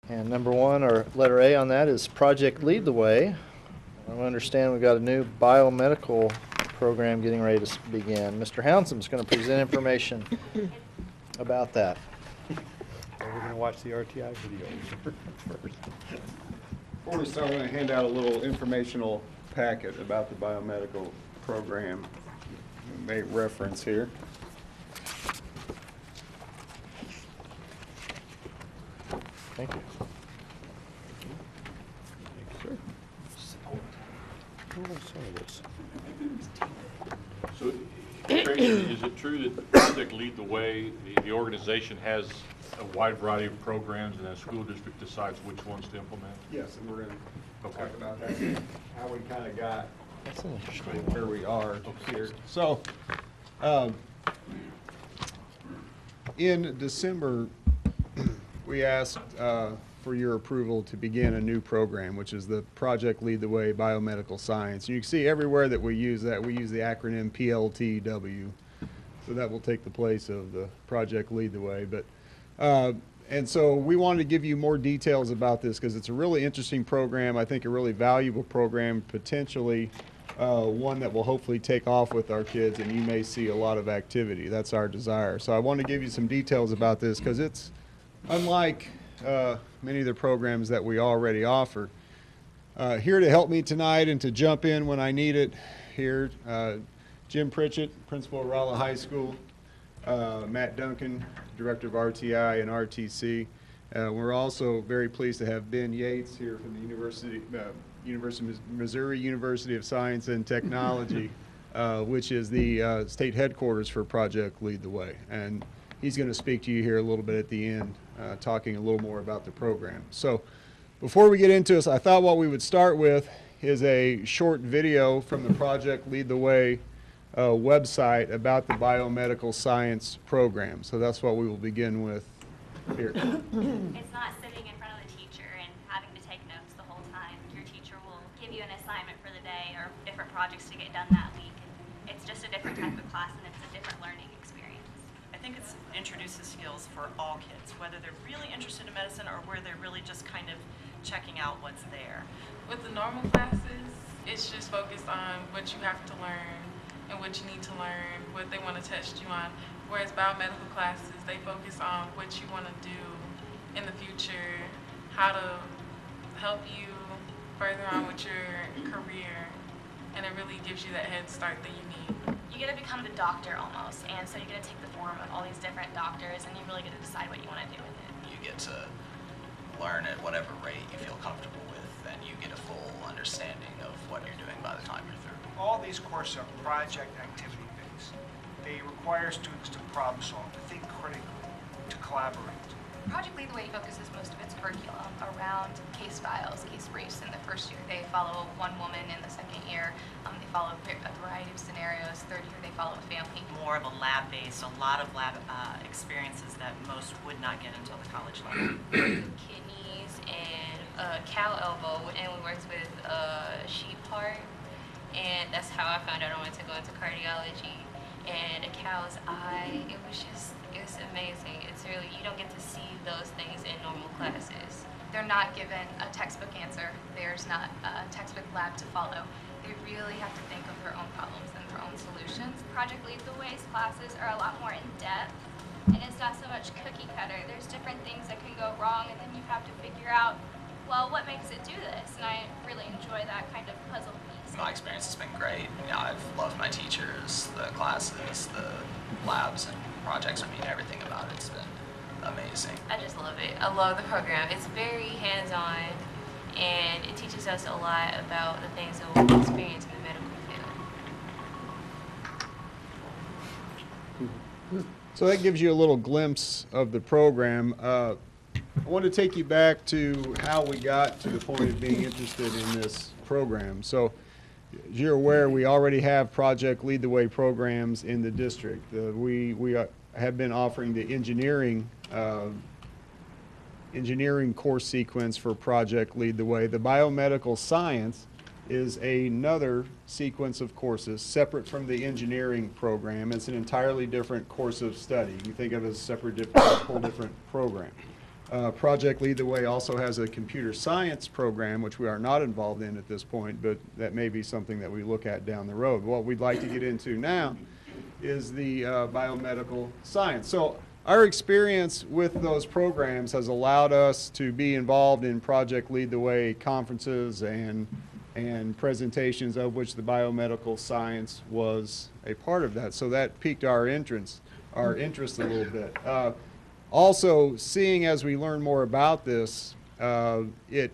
And number one, or letter A on that, is Project Lead the Way. I understand we've got a new biomedical program getting ready to begin. Mr. Hounsom's going to present information about that. We're going to watch the RTI video first. Before we start, I'm going to hand out a little informational packet about the biomedical program. Make reference here. Thank you. So, Tracy, is it true that Project Lead the Way, the organization has a wide variety of programs, and the school district decides which ones to implement? Yes, and we're going to Okay. talk about that, how we kind of got That's an interesting where one. we are here. So, in December, we asked for your approval to begin a new program, which is the Project Lead the Way Biomedical Science. And you can see everywhere that we use that, we use the acronym PLTW. So that will take the place of the Project Lead the Way. But and so we wanted to give you more details about this because it's a really interesting program. I think a really valuable program, potentially one that will hopefully take off with our kids, and you may see a lot of activity. That's our desire. So I want to give you some details about this because it's unlike many of the programs that we already offer. Here to help me tonight and to jump in when I need it here, Jim Pritchett, principal of Rolla High School, Matt Duncan, director of RTI and RTC. We're also very pleased to have Ben Yates here from the University of Missouri University of Science and Technology, which is the state headquarters for Project Lead the Way. And he's going to speak to you here a little bit at the end, talking a little more about the program. So before we get into this, I thought what we would start with is a short video from the Project Lead the Way website about the biomedical science program. So that's what we will begin with here. It's not sitting in front of the teacher and having to take notes the whole time. Your teacher will give you an assignment for the day or different projects to get done that week. And it's just a different type of class, and it's a different learning experience. I think it introduces skills for all kids, whether they're really interested in medicine or where they're really just kind of checking out what's there. With the normal classes, it's just focused on what you have to learn and what you need to learn, what they want to test you on. Whereas biomedical classes, they focus on what you want to do in the future, how to help you further on with your career, and it really gives you that head start that you need. You get to become the doctor almost, and so you get to take the form of all these different doctors, and you really get to decide what you want to do with it. You get to learn at whatever rate you feel comfortable with, and you get a full understanding of what you're doing by the time you're through. All these courses are project activity based. They require students to problem solve, to think critically, to collaborate. Project Lead the Way focuses most of its curriculum around case files, case briefs. In the first year, they follow one woman. In the second year, they follow a variety of scenarios. Third year, they follow a family. More of a lab-based, a lot of lab experiences that most would not get until the college level. Kidneys and cow elbow, and we worked with sheep heart. And that's how I found out I wanted to go into cardiology. And a cow's eye, it's amazing. It's really, you don't get to see those things in normal classes. They're not given a textbook answer. There's not a textbook lab to follow. They really have to think of their own problems and their own solutions. Project Lead the Way's classes are a lot more in depth, and it's not so much cookie cutter. There's different things that can go wrong, and then you have to figure out, well, what makes it do this? And I really enjoy that kind of puzzle piece. My experience has been great. You know, I've loved my teachers, the classes, the labs and projects. I mean, everything about it's been amazing. I just love it. I love the program. It's very hands-on, and it teaches us a lot about the things that we'll experience in the medical field. So that gives you a little glimpse of the program. I want to take you back to how we got to the point of being interested in this program. So as you're aware, we already have Project Lead the Way programs in the district. We have been offering the engineering course sequence for Project Lead the Way. The biomedical science is another sequence of courses separate from the engineering program. It's an entirely different course of study. You think of it as a separate, whole different program. Project Lead the Way also has a computer science program, which we are not involved in at this point, but that may be something that we look at down the road. What we'd like to get into now is the biomedical science. So our experience with those programs has allowed us to be involved in Project Lead the Way conferences and presentations, of which the biomedical science was a part of that. So that piqued our interest a little bit. Also, seeing as we learn more about this, it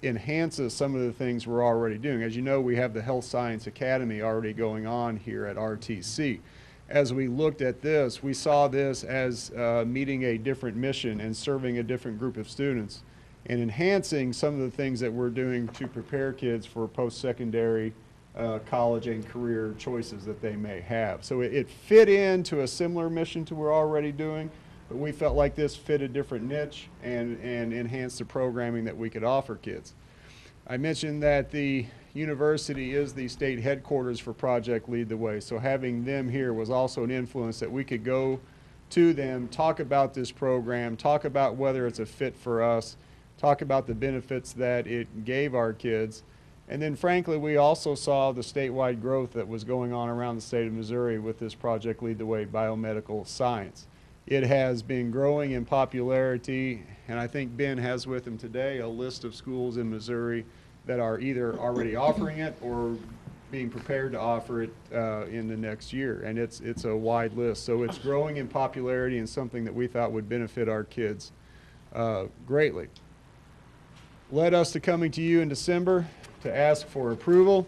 enhances some of the things we're already doing. As you know, we have the Health Science Academy already going on here at RTC. As we looked at this, we saw this as meeting a different mission and serving a different group of students and enhancing some of the things that we're doing to prepare kids for post-secondary college and career choices that they may have. So it fit into a similar mission to what we're already doing, but we felt like this fit a different niche and enhanced the programming that we could offer kids. I mentioned that the university is the state headquarters for Project Lead the Way, so having them here was also an influence that we could go to them, talk about this program, talk about whether it's a fit for us, talk about the benefits that it gave our kids. And then frankly, we also saw the statewide growth that was going on around the state of Missouri with this Project Lead the Way biomedical science. It has been growing in popularity, and I think Ben has with him today a list of schools in Missouri that are either already offering it or being prepared to offer it in the next year. And it's a wide list. So it's growing in popularity and something that we thought would benefit our kids greatly. Led us to coming to you in December to ask for approval.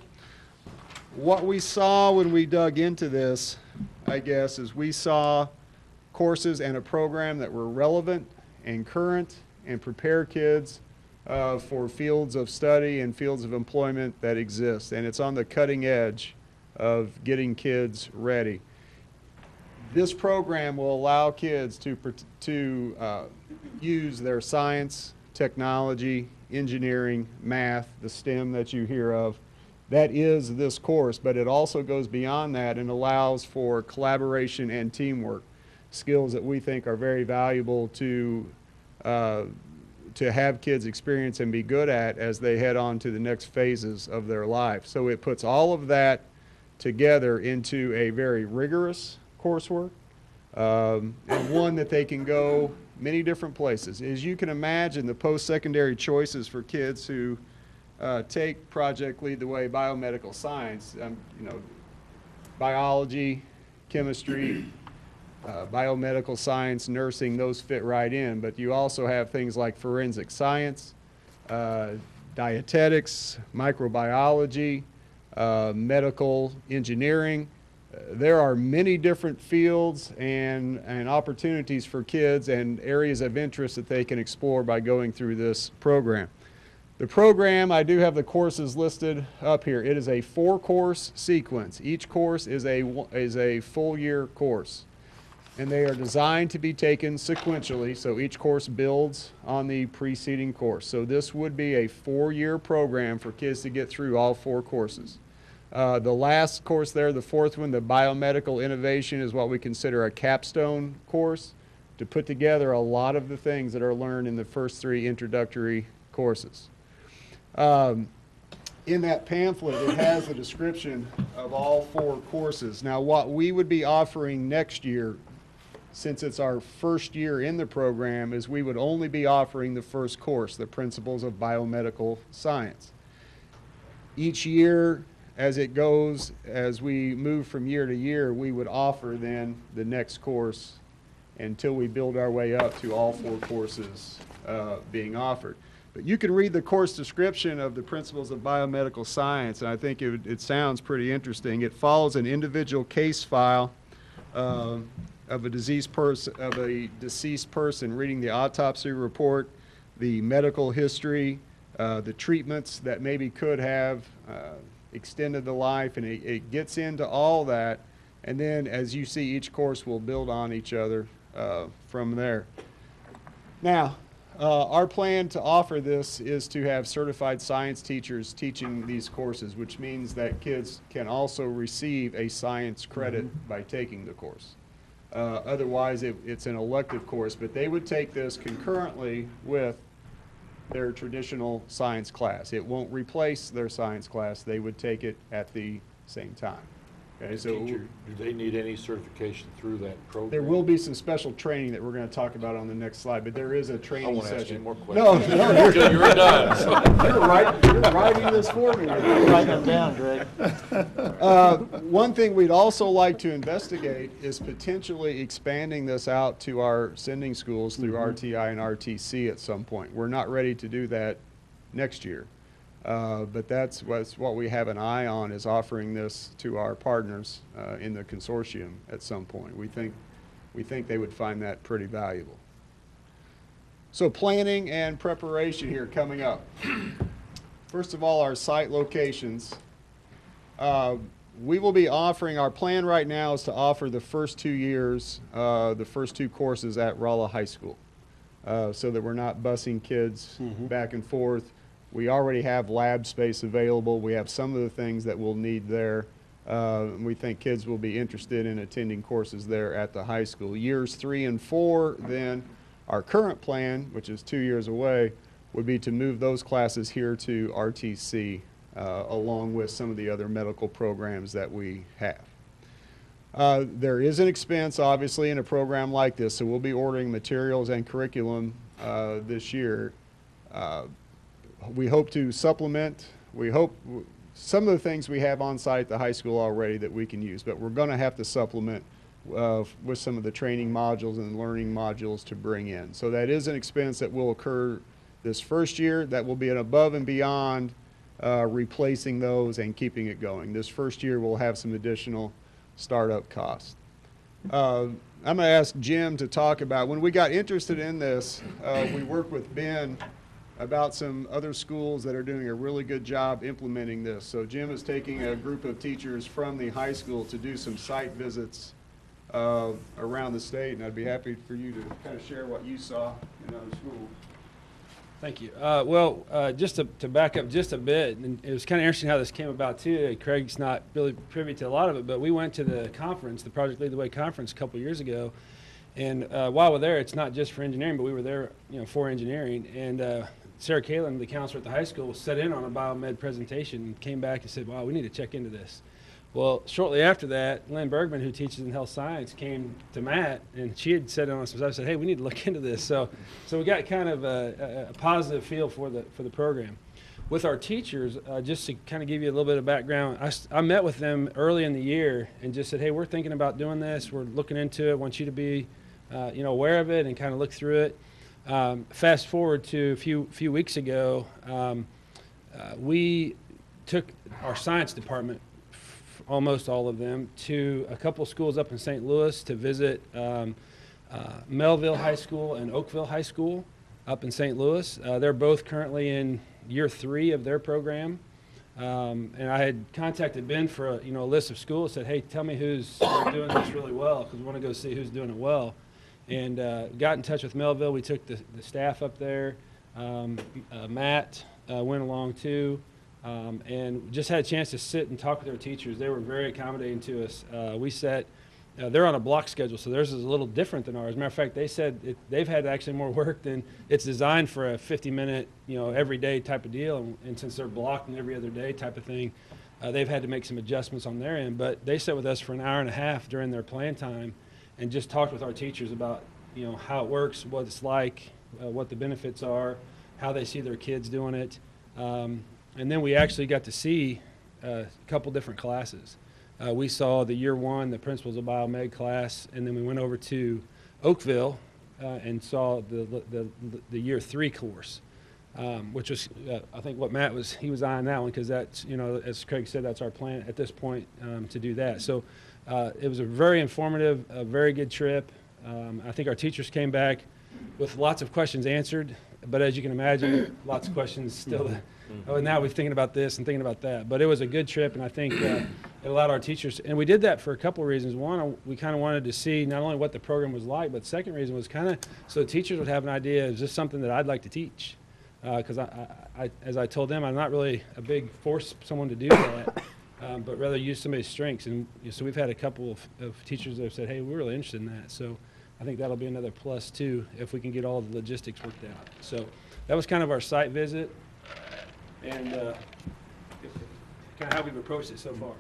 What we saw when we dug into this, I guess, is we saw courses and a program that were relevant and current and prepare kids for fields of study and fields of employment that exist. And it's on the cutting edge of getting kids ready. This program will allow kids to use their science, technology, engineering, math, the STEM that you hear of. That is this course, but it also goes beyond that and allows for collaboration and teamwork, skills that we think are very valuable to have kids experience and be good at as they head on to the next phases of their life. So it puts all of that together into a very rigorous coursework, and one that they can go many different places. As you can imagine, the post-secondary choices for kids who take Project Lead the Way biomedical science, biology, chemistry, biomedical science, nursing, those fit right in. But you also have things like forensic science, dietetics, microbiology, medical engineering. There are many different fields and opportunities for kids and areas of interest that they can explore by going through this program. The program, I do have the courses listed up here. It is a 4-course sequence. Each course is a full year course. And they are designed to be taken sequentially, so each course builds on the preceding course. So this would be a 4-year program for kids to get through all 4 courses. The last course there, the 4th one, the biomedical innovation, is what we consider a capstone course to put together a lot of the things that are learned in the first 3 introductory courses. In that pamphlet, it has a description of all 4 courses. Now, what we would be offering next year, since it's our first year in the program, is we would only be offering the first course, the Principles of Biomedical Science. Each year, as it goes, as we move from year to year, we would offer then the next course until we build our way up to all 4 courses being offered. But you can read the course description of the Principles of Biomedical Science, and I think it sounds pretty interesting. It follows an individual case file of a deceased person, reading the autopsy report, the medical history, the treatments that maybe could have extended the life, and it gets into all that. And then, as you see, each course will build on each other from there. Now, our plan to offer this is to have certified science teachers teaching these courses, which means that kids can also receive a science credit by taking the course. Otherwise, it's an elective course, but they would take this concurrently with their traditional science class. It won't replace their science class. They would take it at the same time. Okay, so Teacher, do they need any certification through that program? there will be some special training that we're going to talk about on the next slide, but there is a I training won't ask any session. more No, questions. no, You're done. you're writing this for me. Write them down, Greg. One thing we'd also like to investigate is potentially expanding this out to our sending schools through RTI and RTC at some point. We're not ready to do that next year. But that's what we have an eye on, is offering this to our partners in the consortium at some point. We think they would find that pretty valuable. So planning and preparation here coming up. First of all, our site locations. We will be offering, our plan right now is to offer the first 2 years, the first 2 courses at Rolla High School, so that we're not busing kids back and forth. We already have lab space available. We have some of the things that we'll need there. We think kids will be interested in attending courses there at the high school. Years 3 and 4, then, our current plan, which is 2 years away, would be to move those classes here to RTC, along with some of the other medical programs that we have. There is an expense, obviously, in a program like this, so we'll be ordering materials and curriculum this year. We hope to supplement, some of the things we have on site at the high school already that we can use, but we're going to have to supplement with some of the training modules and learning modules to bring in. So that is an expense that will occur this first year. That will be an above and beyond replacing those and keeping it going. This first year we'll have some additional startup costs. I'm going to ask Jim to talk about, when we got interested in this, we worked with Ben about some other schools that are doing a really good job implementing this. So Jim is taking a group of teachers from the high school to do some site visits around the state, and I'd be happy for you to kind of share what you saw in other schools. Thank you. Just to back up just a bit, and it was kind of interesting how this came about too. Craig's not really privy to a lot of it, but we went to the conference, the Project Lead the Way conference a couple years ago, and while we're there, it's not just for engineering, but we were there, for engineering, and Sarah Kalin, the counselor at the high school, sat in on a biomed presentation and came back and said, wow, we need to check into this. Well, shortly after that, Lynn Bergman, who teaches in health science, came to Matt, and she had said on some, I said, hey, we need to look into this. So we got kind of a positive feel for the program. With our teachers, just to kind of give you a little bit of background, I met with them early in the year and just said, hey, we're thinking about doing this. We're looking into it. Want you to be, aware of it and kind of look through it. Fast forward to a few weeks ago, we took our science department, almost all of them, to a couple schools up in St. Louis to visit Melville High School and Oakville High School up in St. Louis. They're both currently in year 3 of their program. And I had contacted Ben for a list of schools, said, hey, tell me who's doing this really well, because we want to go see who's doing it well. And got in touch with Melville. We took the staff up there. Matt went along too. And just had a chance to sit and talk with their teachers. They were very accommodating to us. We sat, they're on a block schedule, so theirs is a little different than ours. As a matter of fact, they said they've had actually more work than it's designed for a 50-minute, everyday type of deal. And since they're blocked and every other day type of thing, they've had to make some adjustments on their end. But they sat with us for an hour and a half during their plan time and just talked with our teachers about, how it works, what it's like, what the benefits are, how they see their kids doing it. And then we actually got to see a couple different classes. We saw the year 1, the Principles of Biomed class, and then we went over to Oakville and saw the year 3 course, which was, I think what Matt he was eyeing that one, because that's, as Craig said, that's our plan at this point to do that. So it was a very informative, a very good trip. I think our teachers came back with lots of questions answered, but as you can imagine, lots of questions still. Oh, now we're thinking about this and thinking about that. But it was a good trip, and I think it allowed our teachers, and we did that for a couple of reasons. One, we kind of wanted to see not only what the program was like, but the second reason was kind of so the teachers would have an idea, is this something that I'd like to teach? Because as I told them, I'm not really a big force someone to do that. but rather use somebody's strengths. And so we've had a couple of teachers that have said, hey, we're really interested in that. So I think that'll be another plus too, if we can get all the logistics worked out. So that was kind of our site visit and kind of how we've approached it so far.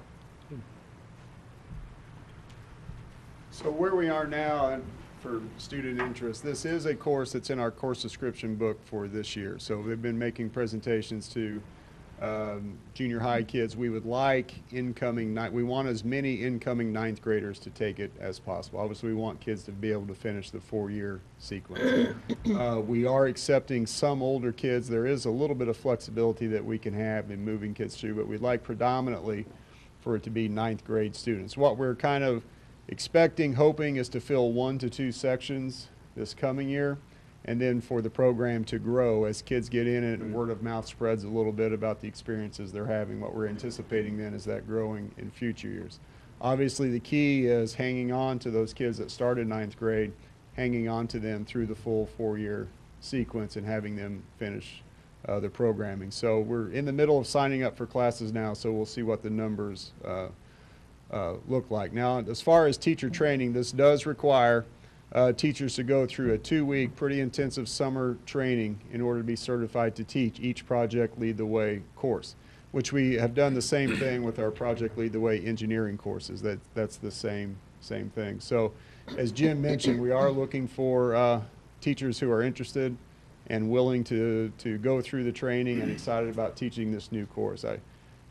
So where we are now, and for student interest, this is a course that's in our course description book for this year. So they've been making presentations to junior high kids. We would like we want as many incoming ninth graders to take it as possible. Obviously, we want kids to be able to finish the 4-year sequence. We are accepting some older kids. There is a little bit of flexibility that we can have in moving kids through, but we'd like predominantly for it to be ninth grade students. What we're kind of hoping is to fill 1 to 2 sections this coming year, and then for the program to grow as kids get in it and word of mouth spreads a little bit about the experiences they're having. What we're anticipating then is that growing in future years. Obviously, the key is hanging on to those kids that started ninth grade, hanging on to them through the full 4-year sequence and having them finish their programming. So we're in the middle of signing up for classes now, so we'll see what the numbers look like. Now, as far as teacher training, this does require teachers to go through a 2-week, pretty intensive summer training in order to be certified to teach each Project Lead the Way course, which we have done the same thing with our Project Lead the Way engineering courses. That's the same thing. So, as Jim mentioned, we are looking for teachers who are interested and willing to go through the training and excited about teaching this new course. I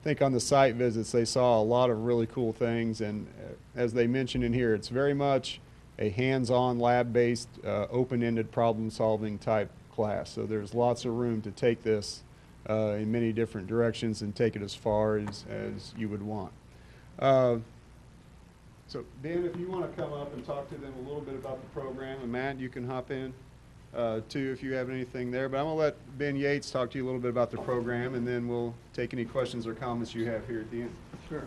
think on the site visits they saw a lot of really cool things, and as they mentioned in here, it's very much a hands-on, lab-based, open-ended problem-solving type class. So there's lots of room to take this in many different directions and take it as far as you would want. So Ben, if you want to come up and talk to them a little bit about the program, and Matt, you can hop in too if you have anything there. But I'm going to let Ben Yates talk to you a little bit about the program, and then we'll take any questions or comments you have here at the end. Sure.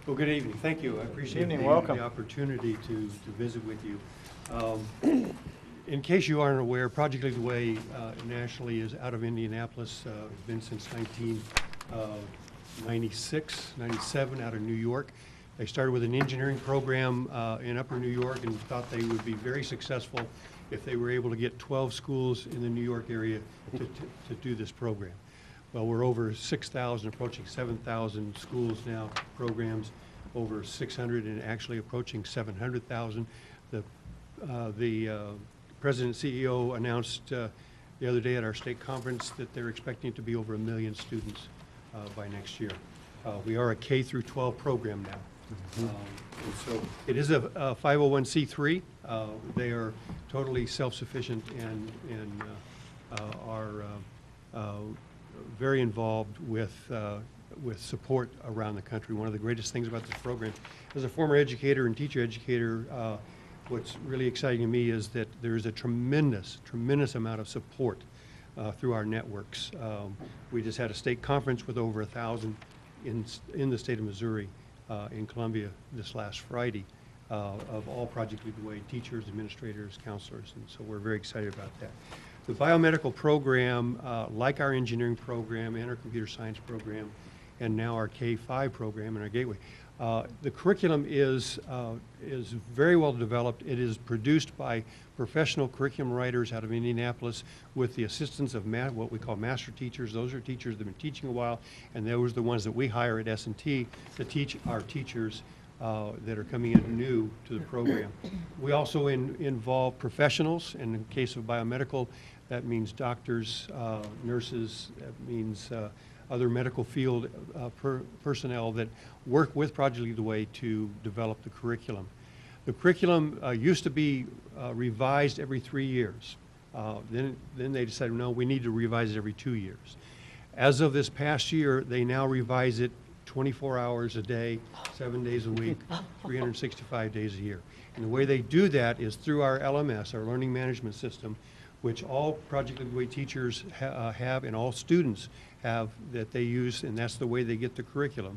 Well, good evening. Thank you. I appreciate Welcome. the opportunity to visit with you. In case you aren't aware, Project Lead the Way nationally is out of Indianapolis. It's been since 1996, 97 out of New York. They started with an engineering program in Upper New York and thought they would be very successful if they were able to get 12 schools in the New York area to do this program. Well, we're over 6,000, approaching 7,000 schools now, programs, over 600 and actually approaching 700,000. The President and CEO announced the other day at our state conference that they're expecting it to be over 1 million students by next year. We are a K through 12 program now. And so it is a 501c3. They are totally self-sufficient and are very involved with support around the country. One of the greatest things about this program, as a former educator and teacher educator, what's really exciting to me is that there is a tremendous amount of support through our networks. We just had a state conference with over 1,000 in the state of Missouri, in Columbia this last Friday, of all Project Lead the Way teachers, administrators, counselors, and so we're very excited about that. The biomedical program, like our engineering program and our computer science program, and now our K-5 program and our Gateway, the curriculum is very well developed. It is produced by professional curriculum writers out of Indianapolis with the assistance of what we call master teachers. Those are teachers that have been teaching a while, and those are the ones that we hire at S&T to teach our teachers that are coming in new to the program. We also involve professionals. In the case of biomedical, that means doctors, nurses, that means other medical field personnel that work with Project Lead the Way to develop the curriculum. The curriculum used to be revised every 3 years. Then they decided, no, we need to revise it every 2 years. As of this past year, they now revise it 24 hours a day, 7 days a week, 365 days a year. And the way they do that is through our LMS, our learning management system, which all Project Lead the Way teachers have and all students have that they use, and that's the way they get the curriculum.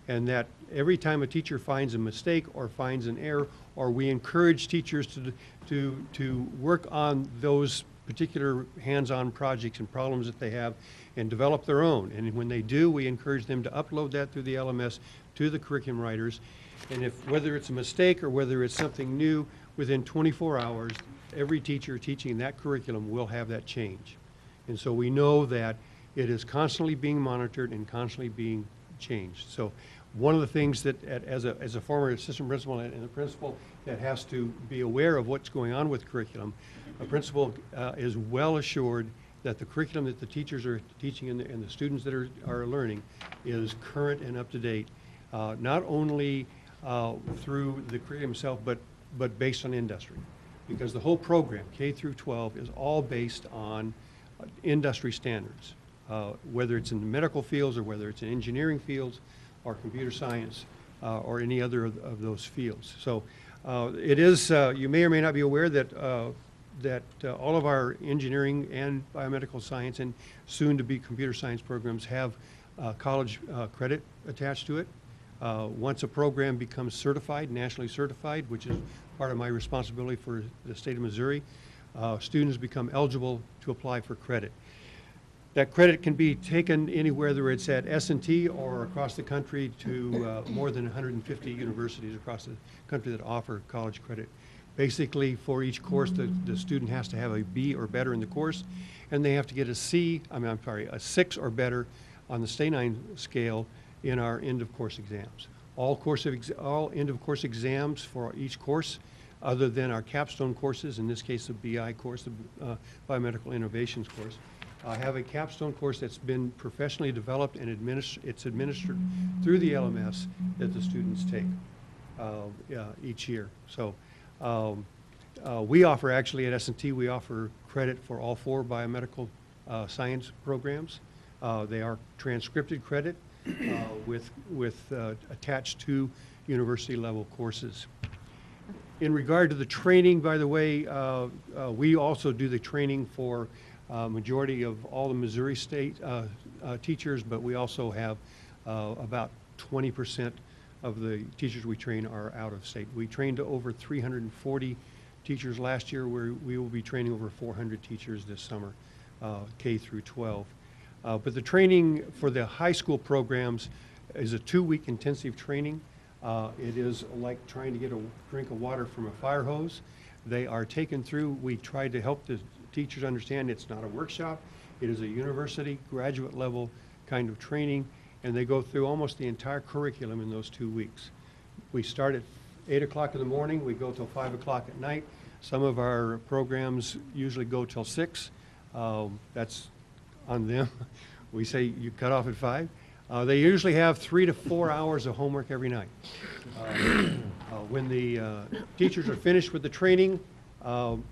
And that every time a teacher finds a mistake or finds an error, or we encourage teachers to work on those particular hands-on projects and problems that they have and develop their own. And when they do, we encourage them to upload that through the LMS to the curriculum writers. And if, whether it's a mistake or whether it's something new, within 24 hours, every teacher teaching that curriculum will have that change. And so we know that it is constantly being monitored and constantly being changed. So one of the things that, as a former assistant principal and a principal that has to be aware of what's going on with curriculum, a principal is well assured that the curriculum that the teachers are teaching and the students that are learning is current and up to date, not only through the curriculum itself, but based on industry. Because the whole program, K through 12, is all based on industry standards, whether it's in the medical fields or whether it's in engineering fields or computer science or any other of those fields. So it is, you may or may not be aware that all of our engineering and biomedical science and soon to be computer science programs have college credit attached to it. Once a program becomes certified, nationally certified, which is part of my responsibility for the state of Missouri, students become eligible to apply for credit. That credit can be taken anywhere, whether it's at S&T or across the country to more than 150 universities across the country that offer college credit. Basically, for each course, the student has to have a B or better in the course, and they have to get a 6 or better on the STAY-9 scale in our end-of-course exams. All end-of-course exams for each course, other than our capstone courses, in this case the BI course, the Biomedical Innovations course, have a capstone course that's been professionally developed and it's administered through the LMS that the students take each year. So we offer, actually at S&T, we offer credit for all 4 biomedical science programs. They are transcripted credit with attached to university level courses. In regard to the training, by the way, we also do the training for majority of all the Missouri State teachers, but we also have about 20% of the teachers we train are out of state. We trained over 340 teachers last year. We will be training over 400 teachers this summer, K through 12. But the training for the high school programs is a 2-week intensive training. It is like trying to get a drink of water from a fire hose. They are taken through. We try to help the teachers understand it's not a workshop. It is a university graduate level kind of training, and they go through almost the entire curriculum in those 2 weeks. We start at 8 o'clock in the morning. We go till 5 o'clock at night. Some of our programs usually go till 6. That's on them. We say you cut off at 5. They usually have 3 to 4 hours of homework every night. When the teachers are finished with the training,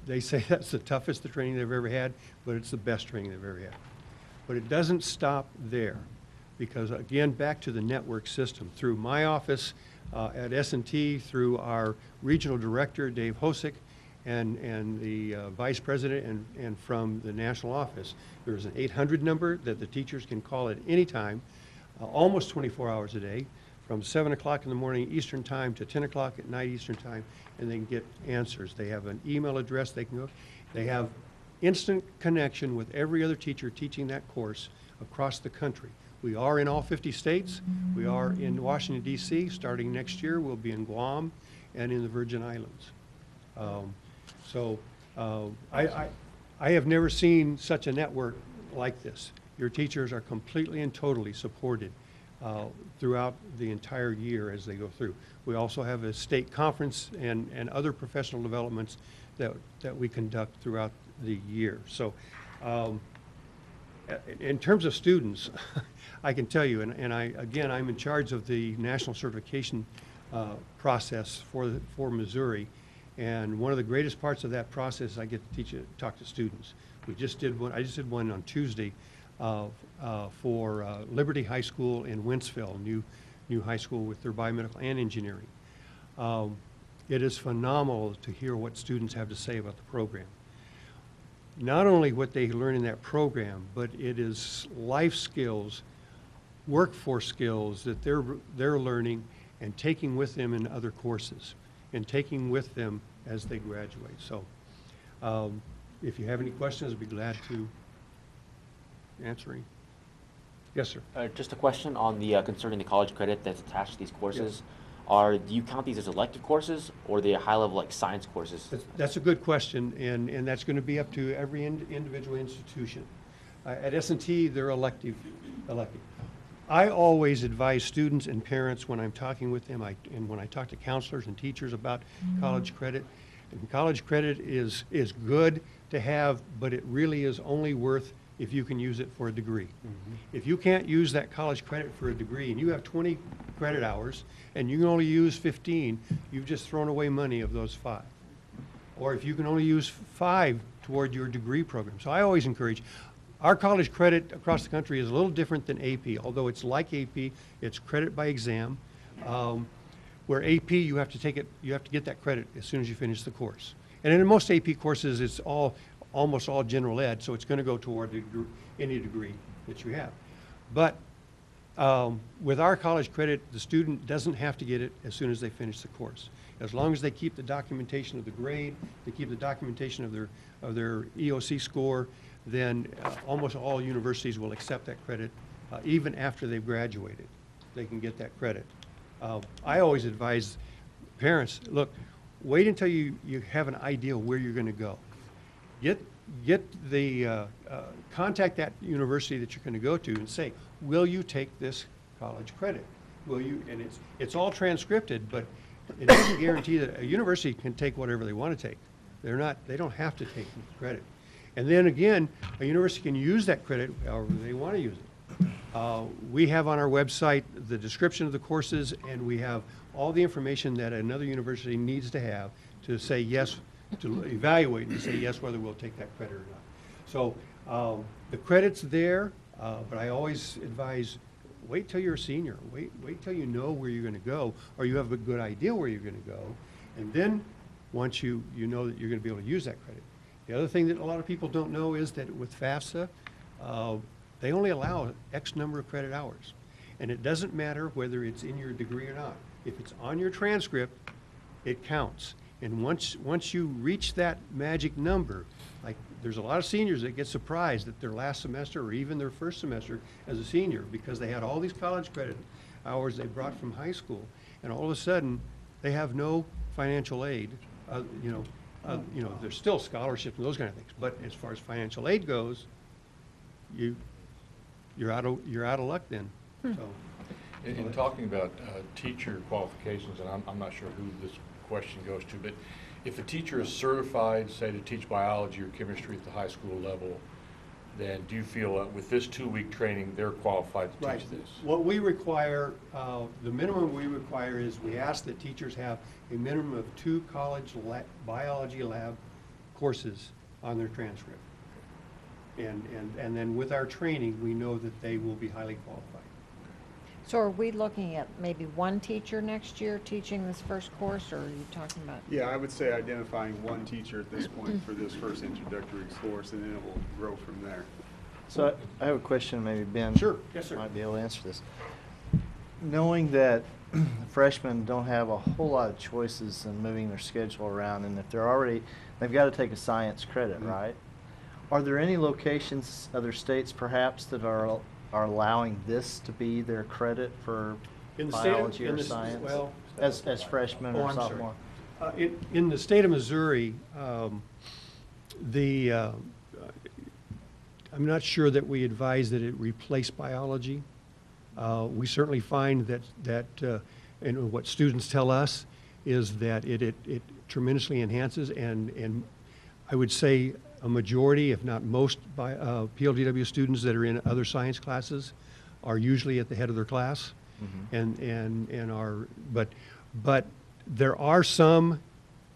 they say that's the toughest training they've ever had, but it's the best training they've ever had. But it doesn't stop there, because again, back to the network system. Through my office at S&T, through our regional director, Dave Hosick, and the vice president, and from the national office, there's an 800 number that the teachers can call at any time, almost 24 hours a day, from 7 o'clock in the morning Eastern time to 10 o'clock at night Eastern time, and they can get answers. They have an email address they can go. They have instant connection with every other teacher teaching that course across the country. We are in all 50 states. We are in Washington, D.C. Starting next year, we'll be in Guam and in the Virgin Islands. I have never seen such a network like this. Your teachers are completely and totally supported throughout the entire year as they go through. We also have a state conference and other professional developments that we conduct throughout the year. So in terms of students, I can tell you, and I'm in charge of the national certification process for Missouri. And one of the greatest parts of that process is I get to talk to students. I just did one on Tuesday for Liberty High School in Wentzville, new high school with their biomedical and engineering. It is phenomenal to hear what students have to say about the program. Not only what they learn in that program, but it is life skills, workforce skills that they're learning and taking with them in other courses and taking with them as they graduate. So if you have any questions, I'd be glad to answer any. Yes, sir. Just a question on the concerning the college credit that's attached to these courses. Do you count these as elective courses, or are they high level like science courses? That's a good question, and that's going to be up to every individual institution. At S&T, they're elective. I always advise students and parents when I'm talking with them, and when I talk to counselors and teachers about college credit. And college credit is good to have, but it really is only worth if you can use it for a degree. If you can't use that college credit for a degree, and you have 20 credit hours, and you can only use 15, you've just thrown away money of those 5. Or if you can only use 5 toward your degree program. So I always encourage, our college credit across the country is a little different than AP, although it's like AP, it's credit by exam. Where AP, you have to get that credit as soon as you finish the course. And in most AP courses, it's almost all general ed, so it's going to go toward any degree that you have. But with our college credit, the student doesn't have to get it as soon as they finish the course. As long as they keep the documentation of the grade, they keep the documentation of their EOC score, then almost all universities will accept that credit even after they've graduated. They can get that credit. I always advise parents, look, wait until you have an idea where you're going to go. Contact that university that you're going to go to and say, will you take this college credit? Will you? And it's all transcripted, but it doesn't guarantee that a university can take whatever they want to take. They don't have to take the credit. And then again, a university can use that credit however they want to use it. We have on our website the description of the courses, and we have all the information that another university needs to have to say yes, to evaluate and say yes whether we'll take that credit or not. So the credit's there, but I always advise wait till you're a senior. Wait till you know where you're going to go, or you have a good idea where you're going to go, and then once you know that you're going to be able to use that credit. The other thing that a lot of people don't know is that with FAFSA, they only allow X number of credit hours. And it doesn't matter whether it's in your degree or not. If it's on your transcript, it counts. And once you reach that magic number, like there's a lot of seniors that get surprised at their last semester or even their first semester as a senior because they had all these college credit hours they brought from high school, and all of a sudden they have no financial aid. There's still scholarships and those kind of things, but as far as financial aid goes, you're out of luck then. So, in talking about teacher qualifications, and I'm not sure who this question goes to, but if a teacher is certified, say, to teach biology or chemistry at the high school level, then do you feel with this 2-week training they're qualified to teach this? What we require, the minimum we require is we ask that teachers have a minimum of 2 college biology lab courses on their transcript. And then with our training, we know that they will be highly qualified. So are we looking at maybe one teacher next year teaching this first course, or are you talking about? Yeah, I would say identifying one teacher at this point for this first introductory course, and then it will grow from there. So I have a question, maybe Ben. Sure. Yes, sir. Might be able to answer this. Knowing that freshmen don't have a whole lot of choices in moving their schedule around, and if they've got to take a science credit, right? Are there any locations, other states perhaps, that are allowing this to be their credit for biology or science? Well, as freshmen or I'm sorry. sophomore? In the state of Missouri, I'm not sure that we advise that it replace biology. We certainly find that and what students tell us is that it tremendously enhances, and I would say a majority, if not most, PLDW students that are in other science classes are usually at the head of their class, but there are some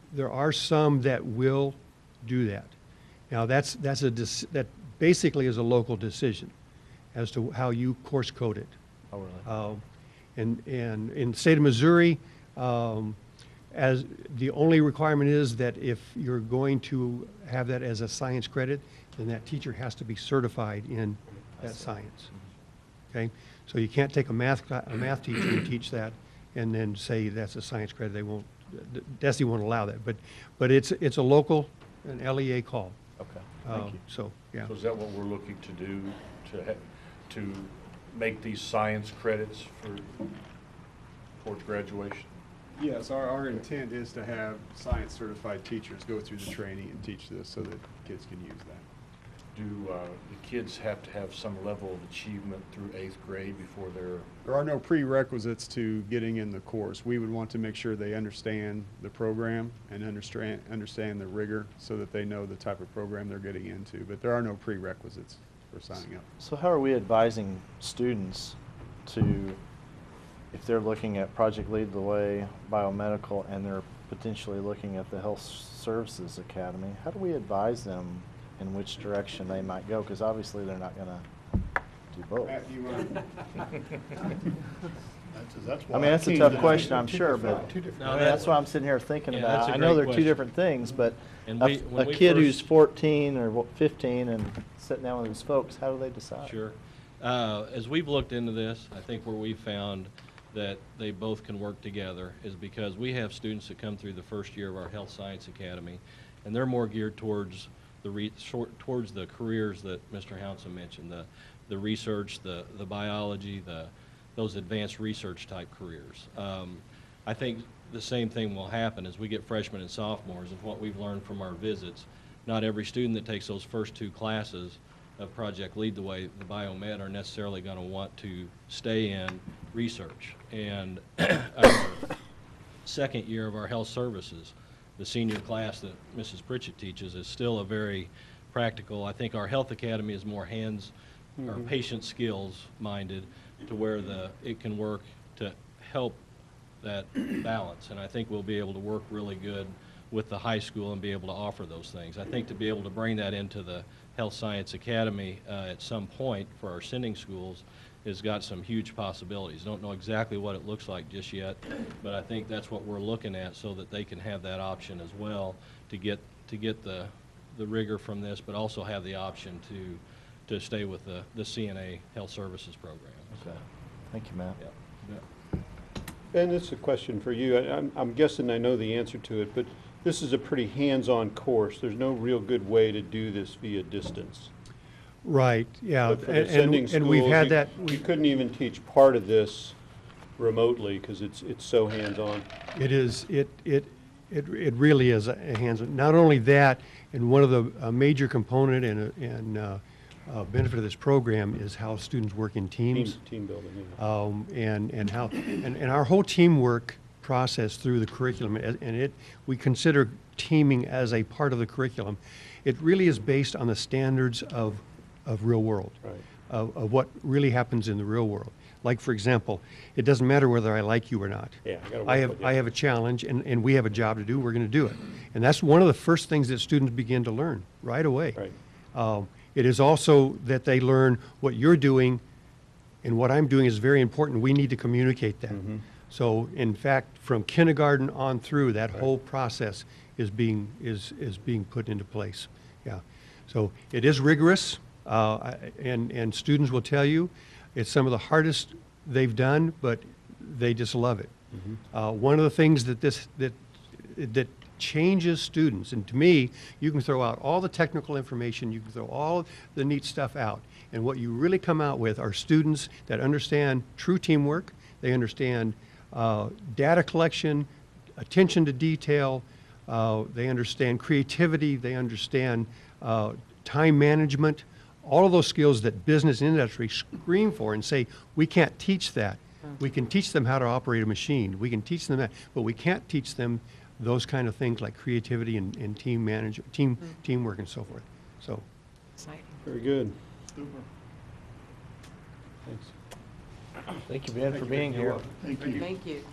that will do that. Now that basically is a local decision as to how you course code it. Oh, really? And in the state of Missouri, as the only requirement is that if you're going to have that as a science credit, then that teacher has to be certified in that science. Okay, so you can't take a math teacher and teach that, and then say that's a science credit. They won't. DESE won't allow that. But it's a local, an LEA call. Okay, thank you. So, yeah. So is that what we're looking to do, to make these science credits towards graduation? Yes, our intent is to have science certified teachers go through the training and teach this so that kids can use that. Do the kids have to have some level of achievement through 8th grade before they're? There are no prerequisites to getting in the course. We would want to make sure they understand the program and understand the rigor so that they know the type of program they're getting into. But there are no prerequisites for signing up. So how are we advising students to, if they're looking at Project Lead the Way, biomedical, and they're potentially looking at the Health Services Academy, how do we advise them in which direction they might go? Because obviously they're not going to do both. Matt, do you want to? I mean, that's a tough question, I'm sure, but I mean, that's what I'm sitting here thinking Yeah, about. that's a I know great they're two question. different things, but And a when we kid who's first- 14 or 15 and sitting down with his folks, how do they decide? Sure. As we've looked into this, I think where we've found that they both can work together is because we have students that come through the first year of our Health Science Academy, and they're more geared towards towards the careers that Mr. Hounsom mentioned, the research, the biology, those advanced research type careers. I think the same thing will happen as we get freshmen and sophomores, is what we've learned from our visits. Not every student that takes those first 2 classes of Project Lead the Way, the biomed, are necessarily going to want to stay in research. And our second year of our health services, the senior class that Mrs. Pritchett teaches, is still a very practical. I think our health academy is more or patient skills minded, to where it can work to help that balance. And I think we'll be able to work really good with the high school and be able to offer those things. I think to be able to bring that into the Health Science Academy at some point for our sending schools has got some huge possibilities. Don't know exactly what it looks like just yet, but I think that's what we're looking at, so that they can have that option as well to get the rigor from this, but also have the option to stay with the CNA Health Services program. Okay. Thank you, Matt. Yeah. Ben, this is a question for you. I'm guessing I know the answer to it, but this is a pretty hands-on course. There's no real good way to do this via distance. Right, yeah. But for the sending and we've schools, had you- that- You couldn't even teach part of this remotely because it's so hands-on. It is, it really is a hands-on. Not only that, and one of the major component and benefit of this program is how students work in teams. Team building, yeah. And our whole teamwork process through the curriculum, we consider teaming as a part of the curriculum. It really is based on the standards of real world, Right. of what really happens in the real world. Like, for example, it doesn't matter whether I like you or not. Yeah, I gotta I work with you. have a challenge, and we have a job to do, we're going to do it. And that's one of the first things that students begin to learn right away. Right. It is also that they learn what you're doing and what I'm doing is very important. We need to communicate that. Mm-hmm. So, in fact, from kindergarten on through, that whole process is being put into place. Yeah. So it is rigorous, and students will tell you it's some of the hardest they've done, but they just love it. Mm-hmm. One of the things that changes students, and to me, you can throw out all the technical information, you can throw all the neat stuff out, and what you really come out with are students that understand true teamwork, they understand data collection, attention to detail, they understand creativity, they understand time management, all of those skills that business and industry scream for and say, we can't teach that. We can teach them how to operate a machine. We can teach them that, but we can't teach them those kind of things like creativity and team management, teamwork and so forth. So, Exciting. Very good. Thanks. Thank you, Ben, for being here. Thank you.